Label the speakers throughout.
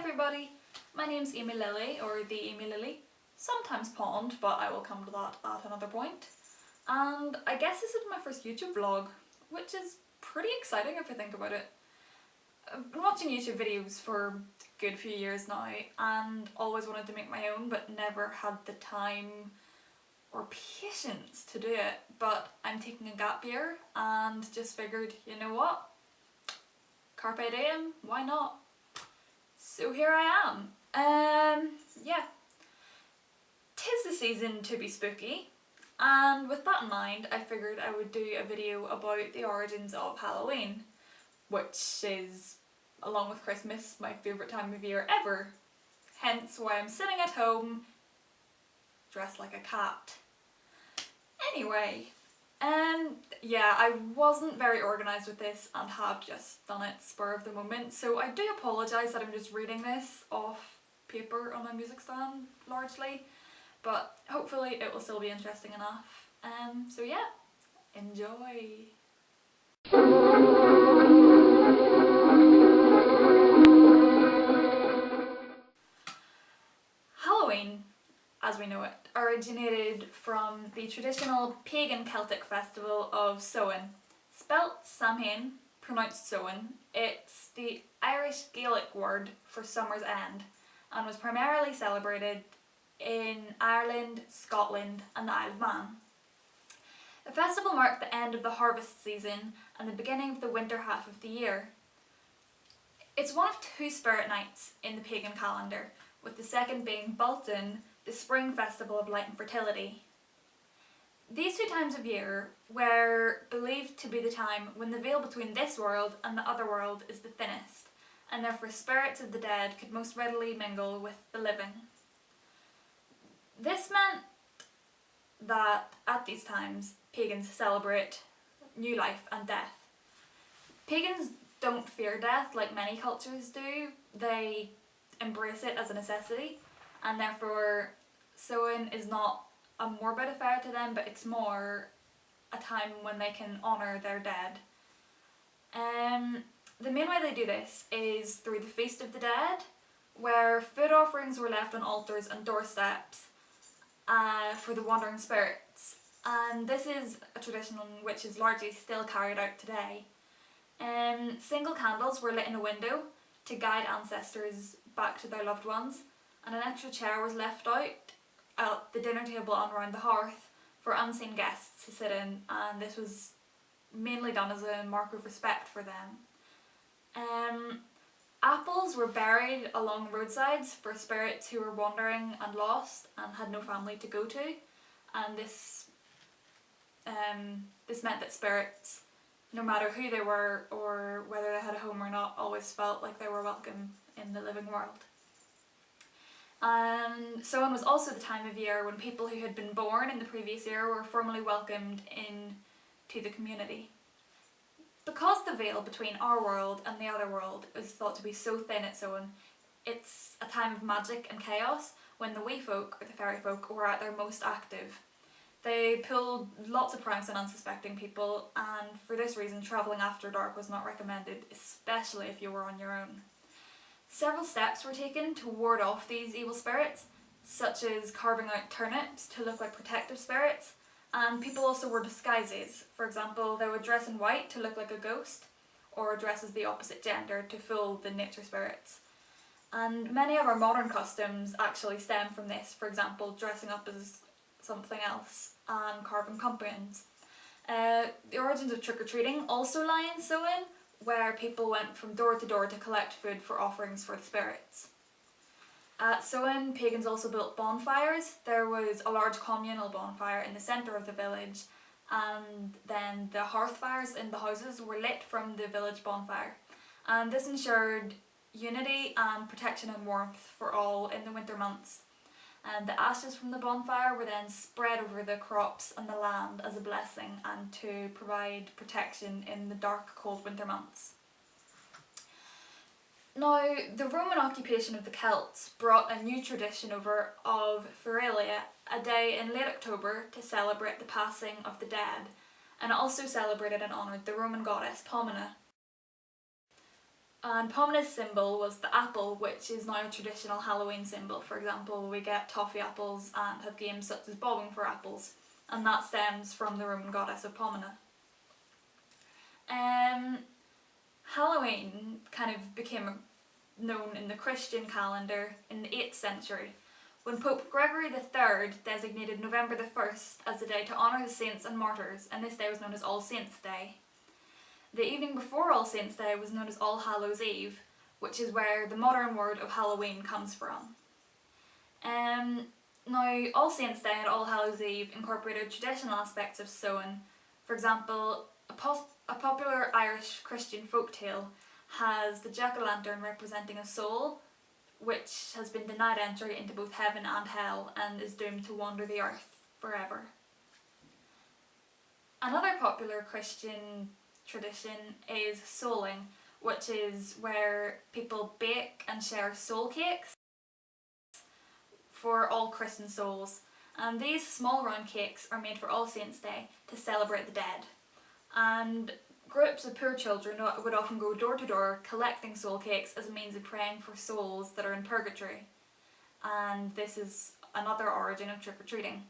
Speaker 1: everybody, my name's Amy Lily, or the Amy Lily, sometimes Pond, but I will come to that at another point. And I guess this is my first YouTube vlog, which is pretty exciting if I think about it. I've been watching YouTube videos for a good few years now and always wanted to make my own but never had the time or patience to do it. But I'm taking a gap year and just figured, you know what? Carpe diem, why not? So here I am. Yeah. 'Tis the season to be spooky, and with that in mind I figured I would do a video about the origins of Halloween, which is, along with Christmas, my favourite time of year ever, hence why I'm sitting at home dressed like a cat. Anyway, yeah, I wasn't very organised with this and have just done it spur of the moment, so I do apologise that I'm just reading this off paper on my music stand largely, but hopefully it will still be interesting enough. So yeah, enjoy! Halloween, as we know it, originated from the traditional pagan Celtic festival of Samhain. Spelt Samhain, pronounced Samhain. It's the Irish Gaelic word for summer's end and was primarily celebrated in Ireland, Scotland and the Isle of Man. The festival marked the end of the harvest season and the beginning of the winter half of the year. It's one of two spirit nights in the pagan calendar, with the second being Beltan, the spring festival of light and fertility. These two times of year were believed to be the time when the veil between this world and the other world is the thinnest, and therefore spirits of the dead could most readily mingle with the living. This meant that at these times pagans celebrate new life and death. Pagans don't fear death like many cultures do, they embrace it as a necessity, and therefore Samhain is not a morbid affair to them, but it's more a time when they can honour their dead. The main way they do this is through the Feast of the Dead, where food offerings were left on altars and doorsteps for the wandering spirits, and this is a tradition which is largely still carried out today. Single candles were lit in a window to guide ancestors back to their loved ones, and an extra chair was left out at the dinner table and around the hearth for unseen guests to sit in, and this was mainly done as a mark of respect for them. Apples were buried along roadsides for spirits who were wandering and lost and had no family to go to, and this meant that spirits, no matter who they were or whether they had a home or not, always felt like they were welcome in the living world. And Samhain was also the time of year when people who had been born in the previous year were formally welcomed into the community. Because the veil between our world and the other world is thought to be so thin at Samhain, it's a time of magic and chaos when the wee folk, or the fairy folk, were at their most active. They pulled lots of pranks on unsuspecting people, and for this reason travelling after dark was not recommended, especially if you were on your own. Several steps were taken to ward off these evil spirits, such as carving out turnips to look like protective spirits, and people also wore disguises. For example, they would dress in white to look like a ghost, or dress as the opposite gender to fool the nature spirits. And many of our modern customs actually stem from this, for example, dressing up as something else and carving pumpkins. The origins of trick-or-treating also lie in Samhain, where people went from door to door to collect food for offerings for the spirits. At Samhain, pagans also built bonfires. There was a large communal bonfire in the centre of the village, and then the hearth fires in the houses were lit from the village bonfire. And this ensured unity and protection and warmth for all in the winter months. And the ashes from the bonfire were then spread over the crops and the land as a blessing and to provide protection in the dark, cold winter months. Now, the Roman occupation of the Celts brought a new tradition over of Feralia, a day in late October to celebrate the passing of the dead, and it also celebrated and honoured the Roman goddess Pomona. And Pomina's symbol was the apple, which is now a traditional Halloween symbol. For example, we get toffee apples and have games such as bobbing for apples, and that stems from the Roman goddess of Pomona. Halloween kind of became known in the Christian calendar in the 8th century, when Pope Gregory III designated November the 1st as the day to honour the saints and martyrs, and this day was known as All Saints' Day. The evening before All Saints' Day was known as All Hallows' Eve, which is where the modern word of Halloween comes from. Now, All Saints' Day and All Hallows' Eve incorporated traditional aspects of Samhain. For example, a popular Irish Christian folktale has the jack-o'-lantern representing a soul which has been denied entry into both heaven and hell and is doomed to wander the earth forever. Another popular Christian tradition is Solon, which is where people bake and share soul cakes for all Christian souls. And these small round cakes are made for All Saints' Day to celebrate the dead. And groups of poor children would often go door to door collecting soul cakes as a means of praying for souls that are in purgatory. And this is another origin of trick-or-treating.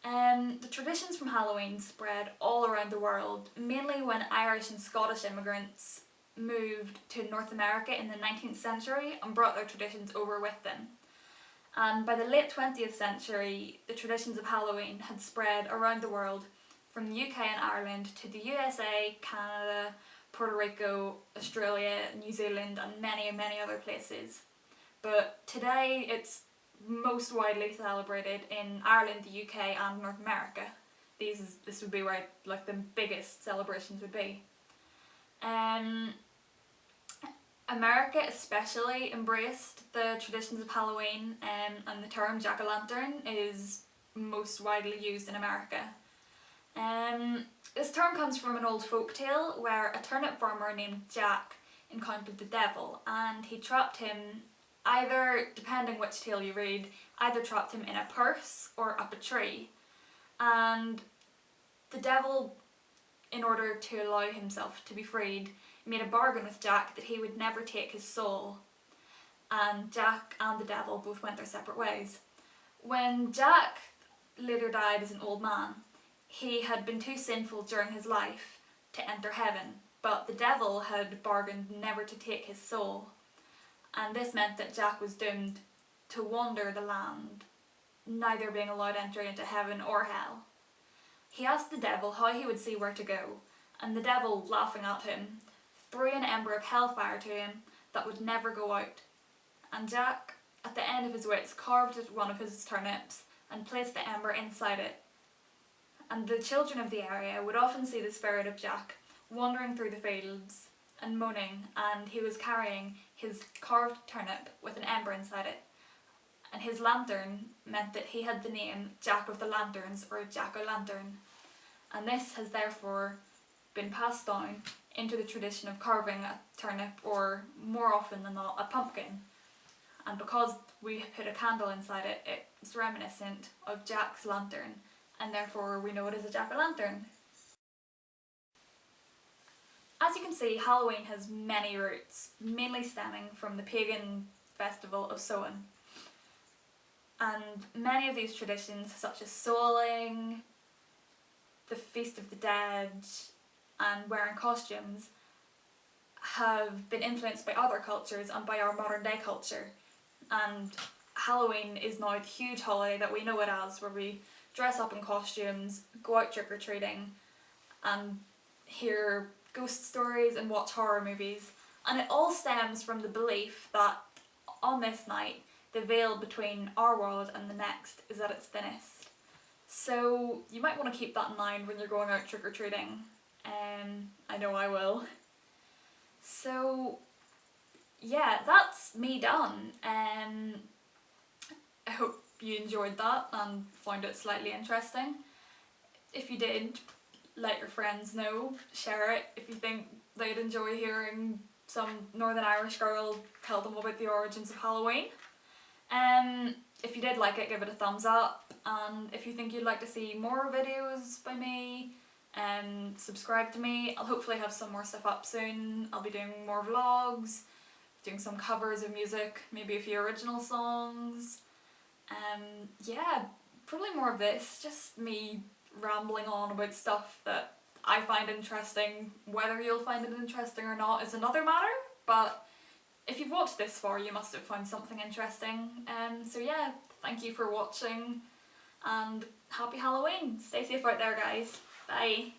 Speaker 1: The traditions from Halloween spread all around the world, mainly when Irish and Scottish immigrants moved to North America in the 19th century and brought their traditions over with them. And by the late 20th century, the traditions of Halloween had spread around the world, from the UK and Ireland to the USA, Canada, Puerto Rico, Australia, New Zealand and many, many other places. But today it's most widely celebrated in Ireland, the UK and North America. This would be where like the biggest celebrations would be. America especially embraced the traditions of Halloween, and the term jack-o'-lantern is most widely used in America. This term comes from an old folk tale where a turnip farmer named Jack encountered the devil, and he trapped him, either, depending which tale you read, either trapped him in a purse or up a tree. And the devil, in order to allow himself to be freed, made a bargain with Jack that he would never take his soul. And Jack and the devil both went their separate ways. When Jack later died as an old man, he had been too sinful during his life to enter heaven, but the devil had bargained never to take his soul. And this meant that Jack was doomed to wander the land, neither being allowed entry into heaven or hell. He asked the devil how he would see where to go, and the devil, laughing at him, threw an ember of hellfire to him that would never go out. And Jack, at the end of his wits, carved one of his turnips and placed the ember inside it. And the children of the area would often see the spirit of Jack wandering through the fields and moaning, and he was carrying his carved turnip with an ember inside it. And his lantern meant that he had the name Jack of the Lanterns, or Jack-o'-lantern. And this has therefore been passed down into the tradition of carving a turnip, or more often than not, a pumpkin. And because we put a candle inside it, it's reminiscent of Jack's lantern, and therefore we know it as a jack-o'-lantern. As you can see, Halloween has many roots, mainly stemming from the pagan festival of Samhain. And many of these traditions, such as souling, the Feast of the Dead, and wearing costumes, have been influenced by other cultures and by our modern day culture. And Halloween is now the huge holiday that we know it as, where we dress up in costumes, go out trick-or-treating, and hear ghost stories and watch horror movies. And it all stems from the belief that on this night, the veil between our world and the next is at its thinnest. So you might want to keep that in mind when you're going out trick-or-treating. I know I will. So yeah, that's me done. I hope you enjoyed that and found it slightly interesting. If you did, let your friends know, share it if you think they'd enjoy hearing some Northern Irish girl tell them about the origins of Halloween. If you did like it, give it a thumbs up, and if you think you'd like to see more videos by me, Subscribe to me. I'll hopefully have some more stuff up soon. I'll be doing more vlogs, doing some covers of music, maybe a few original songs. Yeah, probably more of this, just me rambling on about stuff that I find interesting. Whether you'll find it interesting or not is another matter, but if you've watched this far, you must have found something interesting. So yeah, thank you for watching, and happy Halloween. Stay safe out there, guys. Bye.